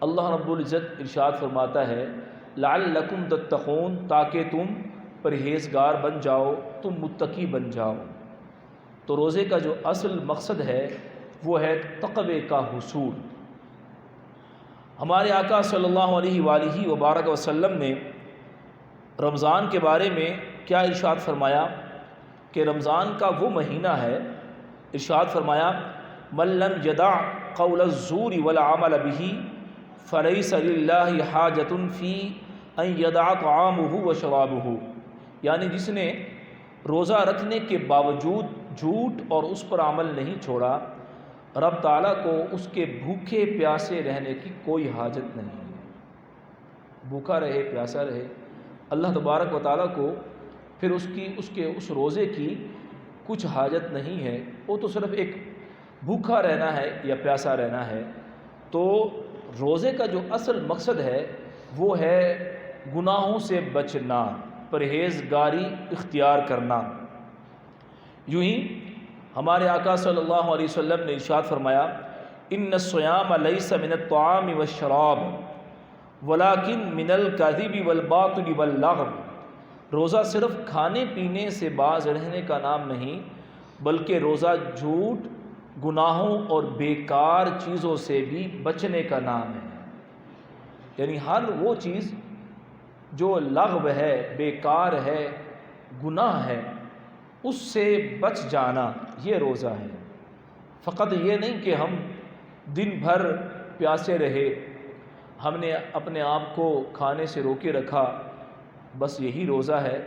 اللہ رب العزت ارشاد فرماتا ہے لعلکم تتقون، تاکہ تم پرہیزگار بن جاؤ، تم متقی بن جاؤ۔ تو روزے کا جو اصل مقصد ہے وہ ہے تقوی کا حصول۔ ہمارے آقا صلی اللہ علیہ وآلہ وبارک وسلم نے رمضان کے بارے میں کیا ارشاد فرمایا کہ رمضان کا وہ مہینہ ہے، ارشاد فرمایا من لم یدع قول الزور والعمل به فلیس للہ حاجۃ فی ان یدع طعامہ وشرابہ، یعنی جس نے روزہ رکھنے کے باوجود جھوٹ اور اس پر عمل نہیں چھوڑا، رب تعالیٰ کو اس کے بھوکے پیاسے رہنے کی کوئی حاجت نہیں ہے۔ بھوکا رہے پیاسا رہے، اللہ تبارک و تعالیٰ کو پھر اس روزے کی کچھ حاجت نہیں ہے، وہ تو صرف ایک بھوکا رہنا ہے یا پیاسا رہنا ہے۔ تو روزے کا جو اصل مقصد ہے وہ ہے گناہوں سے بچنا، پرہیزگاری اختیار کرنا۔ یوں ہی ہمارے آقا صلی اللہ علیہ وسلم نے ارشاد فرمایا ان الصیام لیس من الطعام والشراب ولکن من الکذب والباطل واللغو، روزہ صرف کھانے پینے سے باز رہنے کا نام نہیں، بلکہ روزہ جھوٹ، گناہوں اور بیکار چیزوں سے بھی بچنے کا نام ہے۔ یعنی ہر وہ چیز جو لغو ہے، بیکار ہے، گناہ ہے، اس سے بچ جانا یہ روزہ ہے۔ فقط یہ نہیں کہ ہم دن بھر پیاسے رہے، ہم نے اپنے آپ کو کھانے سے روکے رکھا، بس یہی روزہ ہے،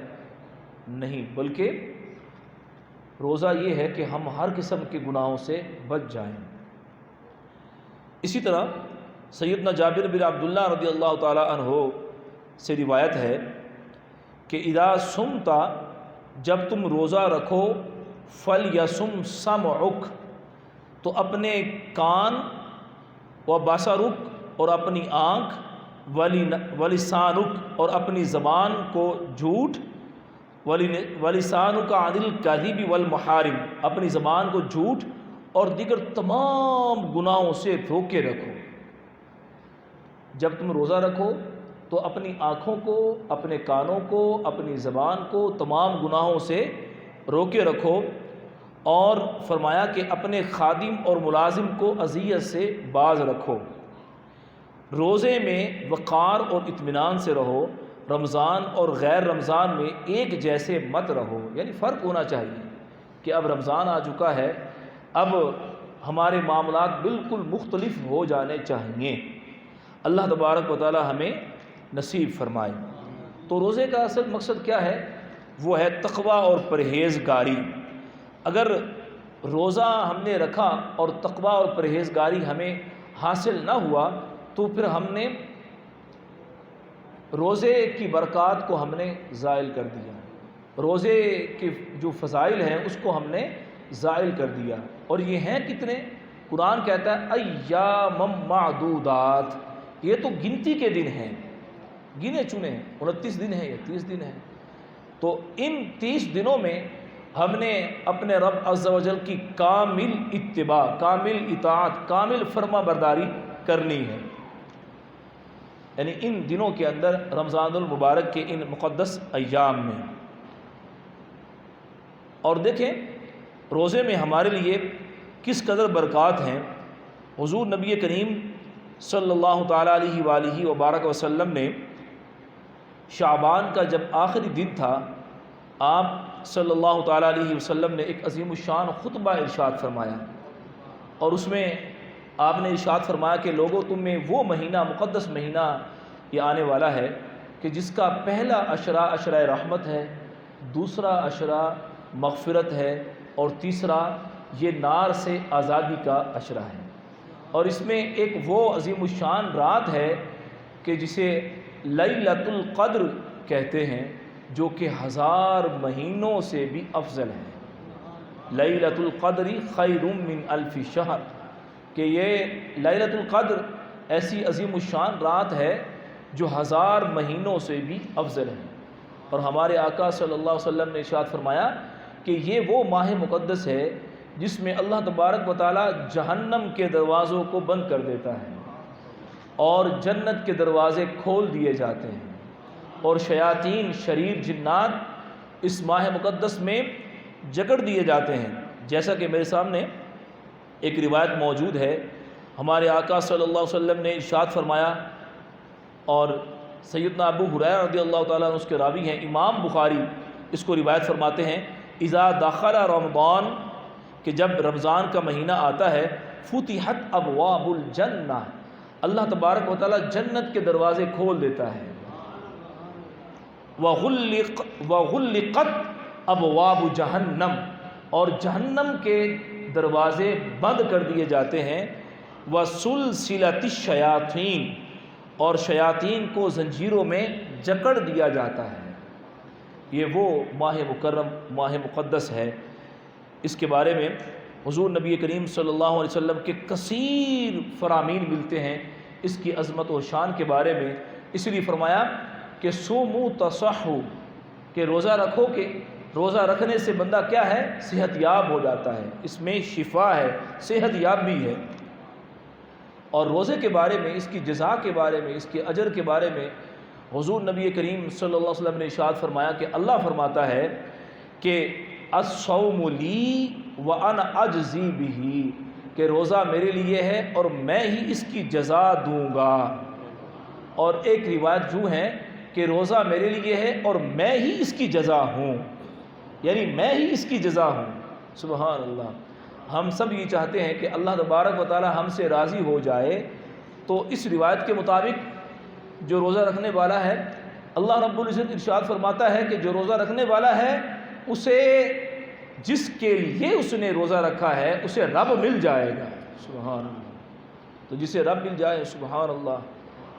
نہیں، بلکہ روزہ یہ ہے کہ ہم ہر قسم کے گناہوں سے بچ جائیں۔ اسی طرح سیدنا جابر بن عبداللہ رضی اللہ تعالی عنہ سے روایت ہے کہ اذا صمت، جب تم روزہ رکھو، فلیصم سمعک، تو اپنے کان، و بصرک، اور اپنی آنکھ، ولسانک، اور اپنی زبان کو جھوٹ، ولسانک عن الکذب والمحارم، اپنی زبان کو جھوٹ اور دیگر تمام گناہوں سے روکے رکھو۔ جب تم روزہ رکھو تو اپنی آنکھوں کو، اپنے کانوں کو، اپنی زبان کو تمام گناہوں سے روکے رکھو، اور فرمایا کہ اپنے خادم اور ملازم کو اذیت سے باز رکھو۔ روزے میں وقار اور اطمینان سے رہو، رمضان اور غیر رمضان میں ایک جیسے مت رہو، یعنی فرق ہونا چاہیے کہ اب رمضان آ چکا ہے، اب ہمارے معاملات بالکل مختلف ہو جانے چاہیے۔ اللہ تبارک و تعالی ہمیں نصیب فرمائے۔ تو روزے کا اصل مقصد کیا ہے؟ وہ ہے تقوی اور پرہیزگاری۔ اگر روزہ ہم نے رکھا اور تقوی اور پرہیزگاری ہمیں حاصل نہ ہوا تو پھر ہم نے روزے کی برکات کو ہم نے زائل کر دیا، روزے کے جو فضائل ہیں اس کو ہم نے زائل کر دیا۔ اور یہ ہیں کتنے؟ قرآن کہتا ہے ایام معدودات، یہ تو گنتی کے دن ہیں، گنے چنے ہیں، 29 دن ہیں یا 30 دن ہیں۔ تو ان 30 دنوں میں ہم نے اپنے رب عز و جل کی کامل اتباع، کامل اطاعت، کامل فرما برداری کرنی ہے۔ یعنی ان دنوں کے اندر، رمضان المبارک کے ان مقدس ایام میں۔ اور دیکھیں روزے میں ہمارے لیے کس قدر برکات ہیں۔ حضور نبی کریم صلی اللہ تعالیٰ علیہ وآلہ وبارک وسلم نے شعبان کا جب آخری دن تھا، آپ صلی اللہ تعالیٰ علیہ وسلم نے ایک عظیم الشان خطبہ ارشاد فرمایا، اور اس میں آپ نے ارشاد فرمایا کہ لوگوں، تم میں وہ مہینہ، مقدس مہینہ یہ آنے والا ہے کہ جس کا پہلا عشرہ عشرہ رحمت ہے، دوسرا عشرہ مغفرت ہے، اور تیسرا یہ نار سے آزادی کا عشرہ ہے۔ اور اس میں ایک وہ عظیم الشان رات ہے کہ جسے لیلۃ القدر کہتے ہیں، جو کہ 1000 مہینوں سے بھی افضل ہے۔ لیلۃ القدر خیر من الف شہر، کہ یہ لیلۃ القدر ایسی عظیم الشان رات ہے جو 1000 مہینوں سے بھی افضل ہے۔ اور ہمارے آقا صلی اللہ علیہ وسلم نے ارشاد فرمایا کہ یہ وہ ماہ مقدس ہے جس میں اللہ تبارک و تعالی جہنم کے دروازوں کو بند کر دیتا ہے، اور جنت کے دروازے کھول دیے جاتے ہیں، اور شیاطین شریر جنات اس ماہ مقدس میں جکڑ دیے جاتے ہیں۔ جیسا کہ میرے سامنے ایک روایت موجود ہے، ہمارے آقا صلی اللہ علیہ وسلم نے ارشاد فرمایا، اور سیدنا ابو ہریرہ رضی اللہ تعالیٰ عنہ اس کے راوی ہیں، امام بخاری اس کو روایت فرماتے ہیں، اذا دخل رمضان، کہ جب رمضان کا مہینہ آتا ہے، فتحت ابواب الجنہ، اللہ تبارک و تعالیٰ جنت کے دروازے کھول دیتا ہے، وغلقت ابواب جہنم، اور جہنم کے دروازے بند کر دیے جاتے ہیں، وسلسلت الشیاطین، اور شیاطین کو زنجیروں میں جکڑ دیا جاتا ہے۔ یہ وہ ماہ مکرم، ماہ مقدس ہے۔ اس کے بارے میں حضور نبی کریم صلی اللہ علیہ وسلم کے کثیر فرامین ملتے ہیں اس کی عظمت و شان کے بارے میں، اس لیے فرمایا کہ صوموا تصحوا، کہ روزہ رکھو، کہ روزہ رکھنے سے بندہ کیا ہے؟ صحت یاب ہو جاتا ہے، اس میں شفا ہے، صحت یاب بھی ہے۔ اور روزے کے بارے میں، اس کی جزا کے بارے میں، اس کے اجر کے بارے میں حضور نبی کریم صلی اللہ علیہ وسلم نے ارشاد فرمایا کہ اللہ فرماتا ہے کہ الصوم لی وانا اجزی بہ، کہ روزہ میرے لیے ہے اور میں ہی اس کی جزا دوں گا۔ اور ایک روایت یوں ہے کہ روزہ میرے لیے ہے اور میں ہی اس کی جزا ہوں، یعنی میں ہی اس کی جزا ہوں۔ سبحان اللہ۔ ہم سب یہ چاہتے ہیں کہ اللہ تبارک و تعالی ہم سے راضی ہو جائے، تو اس روایت کے مطابق جو روزہ رکھنے والا ہے، اللہ رب العزت ارشاد فرماتا ہے کہ جو روزہ رکھنے والا ہے اسے، جس کے لیے اس نے روزہ رکھا ہے اسے رب مل جائے گا۔ سبحان اللہ۔ تو جسے رب مل جائے، سبحان اللہ،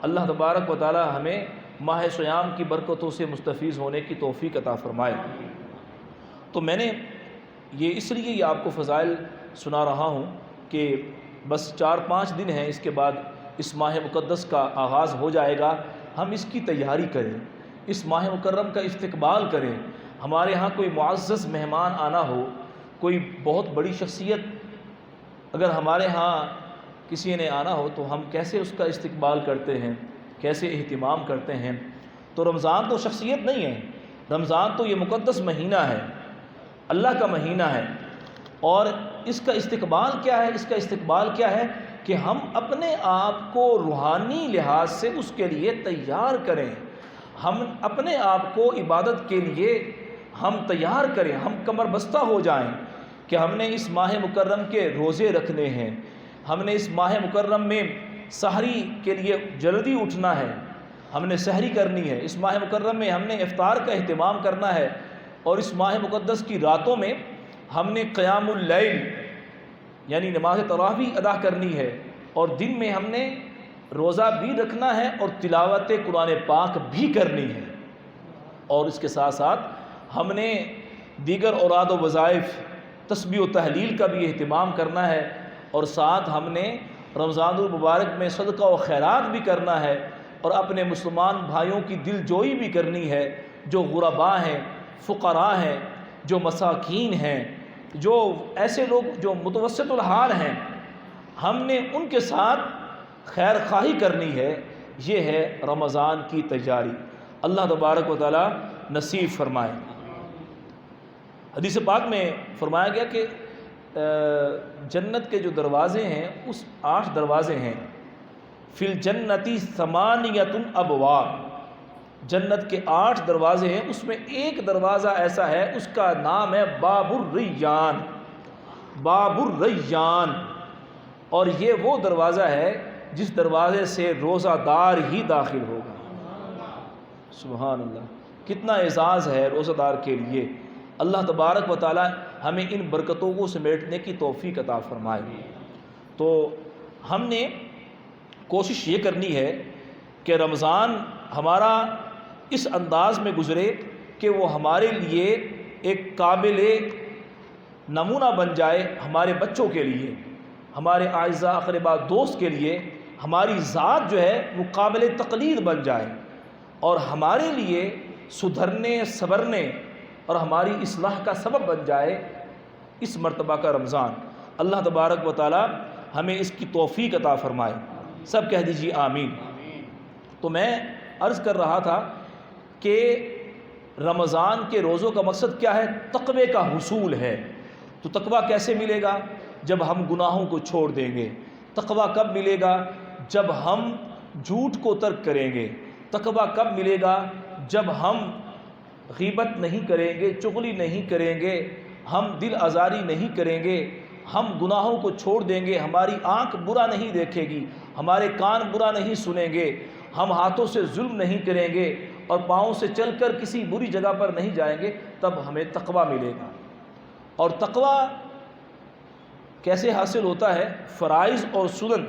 اللہ تبارک و تعالی ہمیں ماہ صیام کی برکتوں سے مستفیض ہونے کی توفیق عطا فرمائے۔ تو میں نے یہ اس لیے یہ آپ کو فضائل سنا رہا ہوں کہ بس 4-5 دن ہیں، اس کے بعد اس ماہ مقدس کا آغاز ہو جائے گا۔ ہم اس کی تیاری کریں، اس ماہ مکرم کا استقبال کریں۔ ہمارے ہاں کوئی معزز مہمان آنا ہو، کوئی بہت بڑی شخصیت اگر ہمارے ہاں کسی نے آنا ہو، تو ہم کیسے اس کا استقبال کرتے ہیں، کیسے اہتمام کرتے ہیں۔ تو رمضان تو شخصیت نہیں ہے، رمضان تو یہ مقدس مہینہ ہے، اللہ کا مہینہ ہے، اور اس کا استقبال کیا ہے؟ اس کا استقبال کیا ہے کہ ہم اپنے آپ کو روحانی لحاظ سے اس کے لیے تیار کریں، ہم اپنے آپ کو عبادت کے لیے ہم تیار کریں، ہم کمر بستہ ہو جائیں کہ ہم نے اس ماہ مکرم کے روزے رکھنے ہیں، ہم نے اس ماہ مکرم میں سحری کے لیے جلدی اٹھنا ہے، ہم نے سحری کرنی ہے، اس ماہ مکرم میں ہم نے افطار کا اہتمام کرنا ہے، اور اس ماہ مقدس کی راتوں میں ہم نے قیام اللیل یعنی نماز تراویح ادا کرنی ہے، اور دن میں ہم نے روزہ بھی رکھنا ہے اور تلاوت قرآن پاک بھی کرنی ہے، اور اس کے ساتھ ساتھ ہم نے دیگر اوراد و وظائف، تسبیح و تحلیل کا بھی اہتمام کرنا ہے، اور ساتھ ہم نے رمضان المبارک میں صدقہ و خیرات بھی کرنا ہے، اور اپنے مسلمان بھائیوں کی دل جوئی بھی کرنی ہے، جو غرباء ہیں، فقراء ہیں، جو مساکین ہیں، جو ایسے لوگ جو متوسط الحال ہیں، ہم نے ان کے ساتھ خیر خواہی کرنی ہے۔ یہ ہے رمضان کی تیاری، اللہ تبارک و تعالی نصیب فرمائے۔ حدیث پاک میں فرمایا گیا کہ جنت کے جو دروازے ہیں، اس 8 دروازے ہیں، فی الجنتی 8 ابواب، جنت کے 8 دروازے ہیں، اس میں ایک دروازہ ایسا ہے، اس کا نام ہے باب الریان، باب الریان، اور یہ وہ دروازہ ہے جس دروازے سے روزہ دار ہی داخل ہوگا۔ سبحان اللہ، کتنا اعزاز ہے روزہ دار کے لیے۔ اللہ تبارک و تعالی ہمیں ان برکتوں کو سمیٹنے کی توفیق عطا فرمائے۔ تو ہم نے کوشش یہ کرنی ہے کہ رمضان ہمارا اس انداز میں گزرے کہ وہ ہمارے لیے ایک قابل نمونہ بن جائے، ہمارے بچوں کے لیے، ہمارے اعزاء اقرباء دوست کے لیے، ہماری ذات جو ہے وہ قابل تقلید بن جائے، اور ہمارے لیے سدھرنے، سنورنے اور ہماری اصلاح کا سبب بن جائے اس مرتبہ کا رمضان۔ اللہ تبارک و تعالی ہمیں اس کی توفیق عطا فرمائے۔ سب کہہ دیجیے آمین۔ تو میں عرض کر رہا تھا کہ رمضان کے روزوں کا مقصد کیا ہے؟ تقوی کا حصول ہے۔ تو تقوی کیسے ملے گا؟ جب ہم گناہوں کو چھوڑ دیں گے۔ تقوی کب ملے گا؟ جب ہم جھوٹ کو ترک کریں گے۔ تقوی کب ملے گا؟ جب ہم غیبت نہیں کریں گے، چغلی نہیں کریں گے، ہم دل آزاری نہیں کریں گے، ہم گناہوں کو چھوڑ دیں گے، ہماری آنکھ برا نہیں دیکھے گی، ہمارے کان برا نہیں سنیں گے، ہم ہاتھوں سے ظلم نہیں کریں گے اور پاؤں سے چل کر کسی بری جگہ پر نہیں جائیں گے، تب ہمیں تقوی ملے گا۔ اور تقوی کیسے حاصل ہوتا ہے؟ فرائض اور سنن،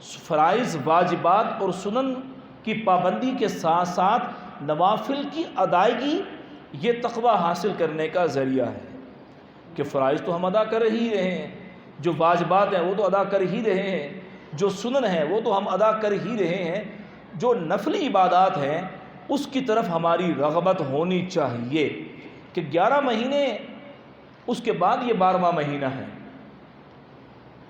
فرائض واجبات اور سنن کی پابندی کے ساتھ ساتھ نوافل کی ادائیگی، یہ تقوی حاصل کرنے کا ذریعہ ہے۔ کہ فرائض تو ہم ادا کر ہی رہے ہیں، جو واجبات ہیں وہ تو ادا کر ہی رہے ہیں، جو سنن ہیں وہ تو ہم ادا کر ہی رہے ہیں، جو نفلی عبادات ہیں اس کی طرف ہماری رغبت ہونی چاہیے۔ کہ 11 مہینے، اس کے بعد یہ 12واں مہینہ ہے،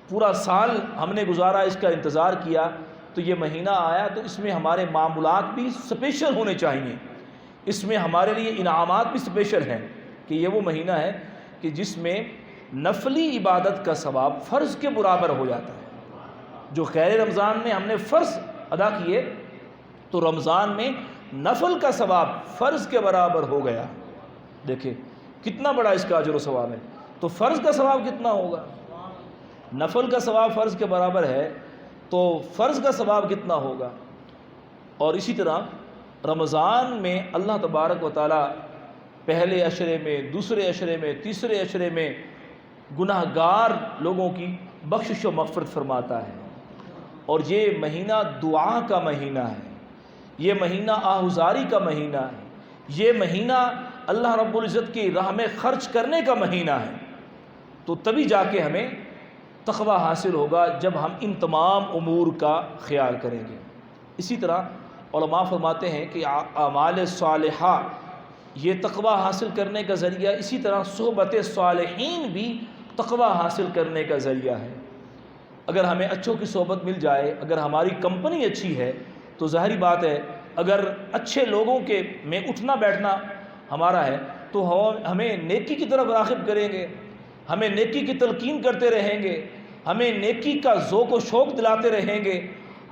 پورا سال ہم نے گزارا، اس کا انتظار کیا، تو یہ مہینہ آیا تو اس میں ہمارے معمولات بھی سپیشل ہونے چاہیے، اس میں ہمارے لیے انعامات بھی سپیشل ہیں۔ کہ یہ وہ مہینہ ہے کہ جس میں نفلی عبادت کا ثواب فرض کے برابر ہو جاتا ہے۔ جو غیر رمضان میں ہم نے فرض ادا کیے، تو رمضان میں نفل کا ثواب فرض کے برابر ہو گیا۔ دیکھیں کتنا بڑا اس کا اجر و ثواب ہے۔ تو فرض کا ثواب کتنا ہوگا؟ نفل کا ثواب فرض کے برابر ہے، تو فرض کا ثواب کتنا ہوگا؟ اور اسی طرح رمضان میں اللہ تبارک و تعالی پہلے عشرے میں، دوسرے عشرے میں، تیسرے عشرے میں گناہ گار لوگوں کی بخشش و مغفرت فرماتا ہے۔ اور یہ مہینہ دعا کا مہینہ ہے، یہ مہینہ آہوزاری کا مہینہ ہے، یہ مہینہ اللہ رب العزت کی راہ میں خرچ کرنے کا مہینہ ہے۔ تو تبھی جا کے ہمیں تقوی حاصل ہوگا جب ہم ان تمام امور کا خیال کریں گے۔ اسی طرح علماء فرماتے ہیں کہ اعمال صالحہ یہ تقوی حاصل کرنے کا ذریعہ، اسی طرح صحبت صالحین بھی تقوی حاصل کرنے کا ذریعہ ہے۔ اگر ہمیں اچھوں کی صحبت مل جائے، اگر ہماری کمپنی اچھی ہے، تو ظاہری بات ہے اگر اچھے لوگوں کے میں اٹھنا بیٹھنا ہمارا ہے تو ہمیں نیکی کی طرف راغب کریں گے، ہمیں نیکی کی تلقین کرتے رہیں گے، ہمیں نیکی کا ذوق و شوق دلاتے رہیں گے،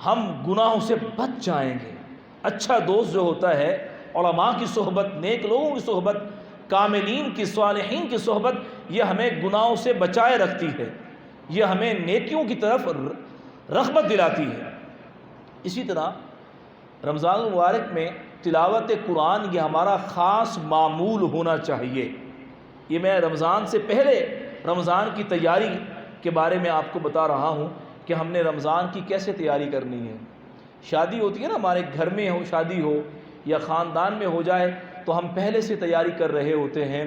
ہم گناہوں سے بچ جائیں گے۔ اچھا دوست جو ہوتا ہے، علماء کی صحبت، نیک لوگوں کی صحبت، کاملین کی، صالحین کی صحبت، یہ ہمیں گناہوں سے بچائے رکھتی ہے، یہ ہمیں نیکیوں کی طرف رغبت دلاتی ہے۔ اسی طرح رمضان المبارک میں تلاوت قرآن یہ ہمارا خاص معمول ہونا چاہیے۔ یہ میں رمضان سے پہلے رمضان کی تیاری کے بارے میں آپ کو بتا رہا ہوں کہ ہم نے رمضان کی کیسے تیاری کرنی ہے۔ شادی ہوتی ہے نا، ہمارے گھر میں ہو، شادی ہو یا خاندان میں ہو جائے تو ہم پہلے سے تیاری کر رہے ہوتے ہیں،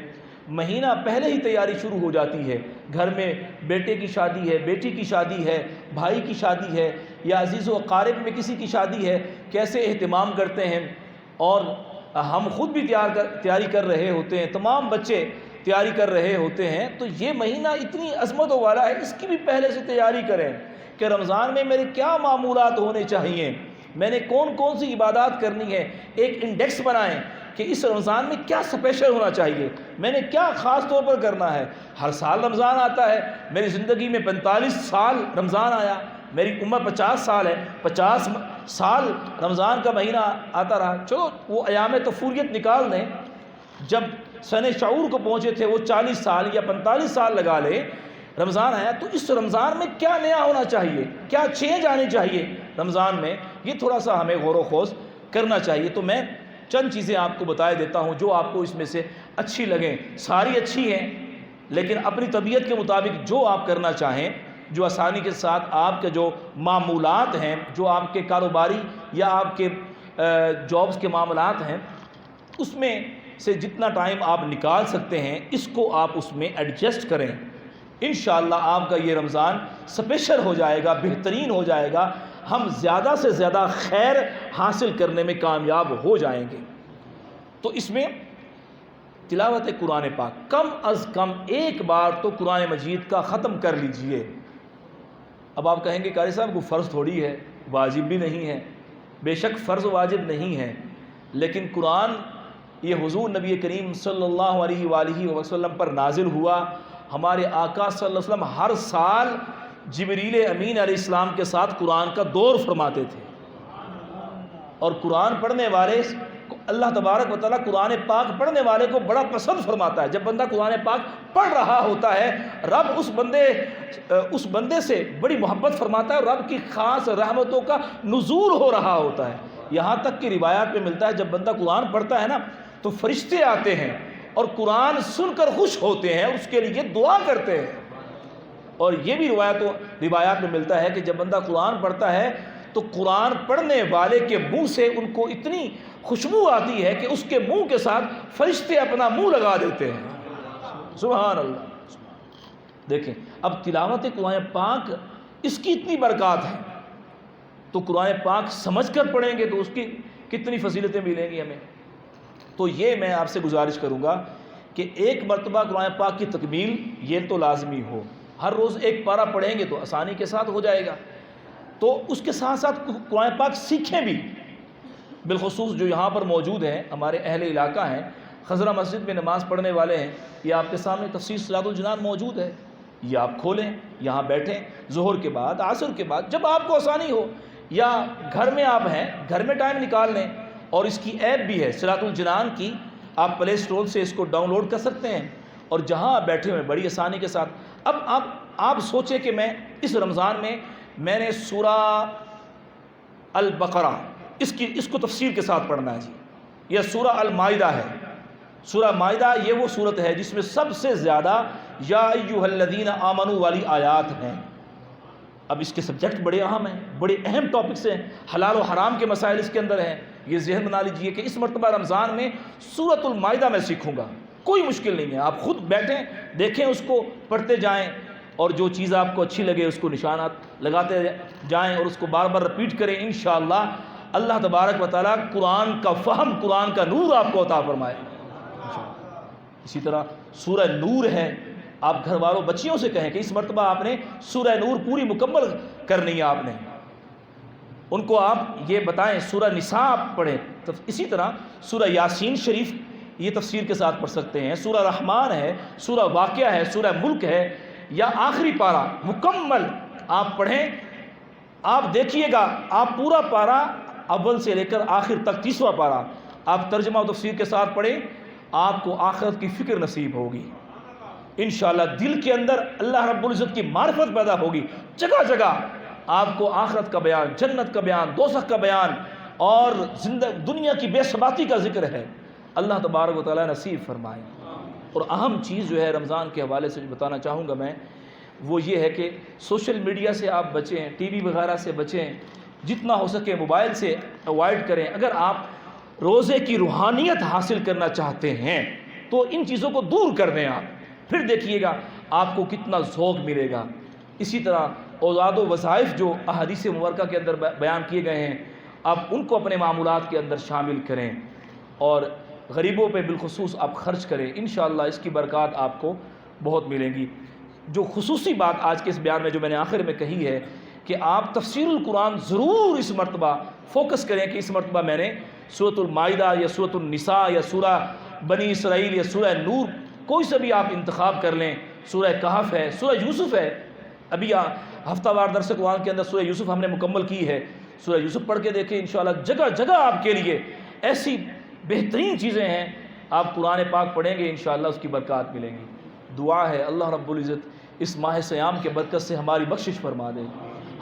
مہینہ پہلے ہی تیاری شروع ہو جاتی ہے۔ گھر میں بیٹے کی شادی ہے، بیٹی کی شادی ہے، بھائی کی شادی ہے، یا عزیز و اقارب میں کسی کی شادی ہے، کیسے اہتمام کرتے ہیں، اور ہم خود بھی تیاری کر رہے ہوتے ہیں، تمام بچے تیاری کر رہے ہوتے ہیں۔ تو یہ مہینہ اتنی عظمتوں والا ہے، اس کی بھی پہلے سے تیاری کریں کہ رمضان میں میرے کیا معمولات ہونے چاہیے، میں نے کون کون سی عبادات کرنی ہے، ایک انڈیکس بنائیں کہ اس رمضان میں کیا سپیشل ہونا چاہیے، میں نے کیا خاص طور پر کرنا ہے۔ ہر سال رمضان آتا ہے، میری زندگی میں 45 سال رمضان آیا، میری عمر 50 سال ہے، 50 سال رمضان کا مہینہ آتا رہا۔ چلو وہ ایام طفولیت نکال دیں، جب سن شعور کو پہنچے تھے وہ 40 سال یا 45 سال لگا لے، رمضان آیا تو اس رمضان میں کیا نیا ہونا چاہیے، کیا چینج آنی چاہیے رمضان میں، یہ تھوڑا سا ہمیں غور و خوض کرنا چاہیے۔ تو میں چند چیزیں آپ کو بتائے دیتا ہوں جو آپ کو اس میں سے اچھی لگیں، ساری اچھی ہیں لیکن اپنی طبیعت کے مطابق جو آپ کرنا چاہیں، جو آسانی کے ساتھ آپ کے جو معمولات ہیں، جو آپ کے کاروباری یا آپ کے جابز کے معاملات ہیں، اس میں سے جتنا ٹائم آپ نکال سکتے ہیں اس کو آپ اس میں ایڈجسٹ کریں۔ انشاءاللہ آپ کا یہ رمضان سپیشل ہو جائے گا، بہترین ہو جائے گا، ہم زیادہ سے زیادہ خیر حاصل کرنے میں کامیاب ہو جائیں گے۔ تو اس میں تلاوت قرآن پاک کم از کم ایک بار تو قرآن مجید کا ختم کر لیجئے۔ اب آپ کہیں گے قاری صاحب کو فرض تھوڑی ہے، واجب بھی نہیں ہے۔ بے شک فرض واجب نہیں ہے، لیکن قرآن یہ حضور نبی کریم صلی اللہ علیہ وآلہ وسلم پر نازل ہوا۔ ہمارے آقا صلی اللہ علیہ وسلم ہر سال جبریل امین علیہ السلام کے ساتھ قرآن کا دور فرماتے تھے، اور قرآن پڑھنے والے اللہ تبارک و تعالیٰ قرآن پاک پڑھنے والے کو بڑا پسند فرماتا ہے۔ جب بندہ قرآن پاک پڑھ رہا ہوتا ہے، رب اس بندے سے بڑی محبت فرماتا ہے، اور رب کی خاص رحمتوں کا نزول ہو رہا ہوتا ہے۔ یہاں تک کہ روایات میں ملتا ہے جب بندہ قرآن پڑھتا ہے نا تو فرشتے آتے ہیں اور قرآن سن کر خوش ہوتے ہیں اور اس کے لیے دعا کرتے ہیں۔ اور یہ بھی روایات میں ملتا ہے کہ جب بندہ قرآن پڑھتا ہے تو قرآن پڑھنے والے کے منہ سے ان کو اتنی خوشبو آتی ہے کہ اس کے منہ کے ساتھ فرشتے اپنا منہ لگا دیتے ہیں۔ سبحان اللہ۔ دیکھیں اب تلاوت قرآن پاک اس کی اتنی برکات ہے، تو قرآن پاک سمجھ کر پڑھیں گے تو اس کی کتنی فضیلتیں ملیں گی ہمیں۔ تو یہ میں آپ سے گزارش کروں گا کہ ایک مرتبہ قرآن پاک کی تکمیل یہ تو لازمی ہو، ہر روز ایک پارہ پڑھیں گے تو آسانی کے ساتھ ہو جائے گا۔ تو اس کے ساتھ ساتھ قرآن پاک سیکھیں بھی، بالخصوص جو یہاں پر موجود ہیں ہمارے اہل علاقہ ہیں، خضرہ مسجد میں نماز پڑھنے والے ہیں، یہ آپ کے سامنے تفسیر صلاۃ الجنان موجود ہے، یہ آپ کھولیں، یہاں بیٹھیں، ظہر کے بعد عصر کے بعد جب آپ کو آسانی ہو، یا گھر میں آپ ہیں گھر میں ٹائم نکال لیں۔ اور اس کی ایپ بھی ہے صلاۃ الجنان کی، آپ پلے اسٹور سے اس کو ڈاؤن لوڈ کر سکتے ہیں، اور جہاں آپ بیٹھے ہوئے بڑی آسانی کے ساتھ۔ اب آپ سوچیں کہ میں اس رمضان میں نے سورہ البقرہ اس کو تفسیر کے ساتھ پڑھنا ہے جی، یہ سورہ المائدہ ہے۔ سورہ مائدہ یہ وہ صورت ہے جس میں سب سے زیادہ یا ایھا الذین آمنوا والی آیات ہیں۔ اب اس کے سبجیکٹ بڑے اہم ہیں، بڑے اہم ٹاپکس ہیں، حلال و حرام کے مسائل اس کے اندر ہیں۔ یہ ذہن بنا لیجئے کہ اس مرتبہ رمضان میں سورۃ المائدہ میں سیکھوں گا، کوئی مشکل نہیں ہے، آپ خود بیٹھیں دیکھیں، اس کو پڑھتے جائیں، اور جو چیز آپ کو اچھی لگے اس کو نشانات لگاتے جائیں اور اس کو بار بار رپیٹ کریں۔ انشاءاللہ اللہ تبارک و تعالیٰ قرآن کا فہم، قرآن کا نور آپ کو عطا فرمائے۔ اسی طرح سورہ نور ہے، آپ گھر والوں بچیوں سے کہیں کہ اس مرتبہ آپ نے سورہ نور پوری مکمل کرنی ہے، آپ نے ان کو آپ یہ بتائیں۔ سورہ نساء آپ پڑھیں، اسی طرح سورہ یاسین شریف یہ تفسیر کے ساتھ پڑھ سکتے ہیں، سورہ رحمان ہے، سورہ واقعہ ہے، سورہ ملک ہے، یا آخری پارہ مکمل آپ پڑھیں۔ آپ دیکھیے گا آپ پورا پارہ اول سے لے کر آخر تک 30واں پارہ آپ ترجمہ و تفسیر کے ساتھ پڑھیں، آپ کو آخرت کی فکر نصیب ہوگی انشاءاللہ۔ دل کے اندر اللہ رب العزت کی معرفت پیدا ہوگی، جگہ جگہ آپ کو آخرت کا بیان، جنت کا بیان، دوزخ کا بیان، اور دنیا کی بے ثباتی کا ذکر ہے۔ اللہ تبارک و تعالیٰ نصیب فرمائے۔ اور اہم چیز جو ہے رمضان کے حوالے سے جو بتانا چاہوں گا میں، وہ یہ ہے کہ سوشل میڈیا سے آپ بچیں، ٹی وی وغیرہ سے بچیں، جتنا ہو سکے موبائل سے اوائڈ کریں۔ اگر آپ روزے کی روحانیت حاصل کرنا چاہتے ہیں تو ان چیزوں کو دور کر دیں آپ، پھر دیکھیے گا آپ کو کتنا ذوق ملے گا۔ اسی طرح اوزاد و وظائف جو احادیث مبارکہ کے اندر بیان کیے گئے ہیں، آپ ان کو اپنے معمولات کے اندر شامل کریں، اور غریبوں پہ بالخصوص آپ خرچ کریں۔ انشاءاللہ اس کی برکات آپ کو بہت ملیں گی۔ جو خصوصی بات آج کے اس بیان میں جو میں نے آخر میں کہی ہے کہ آپ تفسیر القرآن ضرور اس مرتبہ فوکس کریں کہ اس مرتبہ میں نے سورۃ المائدہ یا سورۃ النساء یا سورہ بنی اسرائیل یا سورہ نور، کوئی سے بھی آپ انتخاب کر لیں، سورہ کہف ہے، سورہ یوسف ہے، ابھی ہفتہ وار درس قرآن کے اندر سورہ یوسف ہم نے مکمل کی ہے، سورہ یوسف پڑھ کے دیکھیں۔ انشاءاللہ جگہ جگہ آپ کے لیے ایسی بہترین چیزیں ہیں، آپ قرآن پاک پڑھیں گے انشاءاللہ اس کی برکات ملیں گی۔ دعا ہے اللہ رب العزت اس ماہ سیام کے برکت سے ہماری بخشش فرما دے،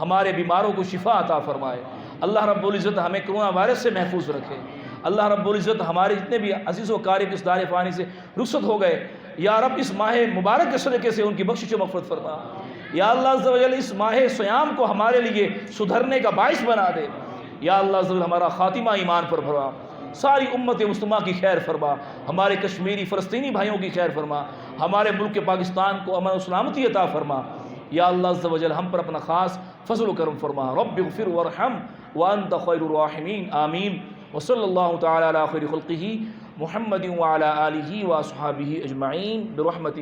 ہمارے بیماروں کو شفا عطا فرمائے۔ اللہ رب العزت ہمیں کرونا وائرس سے محفوظ رکھے۔ اللہ رب العزت ہمارے جتنے بھی عزیز و قارب اس دار فانی سے رخصت ہو گئے، یا رب اس ماہ مبارک کے صدقے سے ان کی بخشش و مغفرت فرما۔ یا اللہ عز و جل اس ماہ سیام کو ہمارے لیے سدھرنے کا باعث بنا دے۔ یا اللہ عز و جل ہمارا خاتمہ ایمان پر فرما، ساری امت مسلمہ کی خیر فرما، ہمارے کشمیری فلسطینی بھائیوں کی خیر فرما، ہمارے ملک پاکستان کو امن و سلامتی عطا فرما۔ یا اللہ عز و جل ہم پر اپنا خاص فضل و کرم فرما۔ رب اغفر وارحم وانت خیر الراحمین، آمین۔ وصلی اللہ تعالی علی خیر خلقہ محمد وعلی آلہ واصحابہ اجمعین برحمتک۔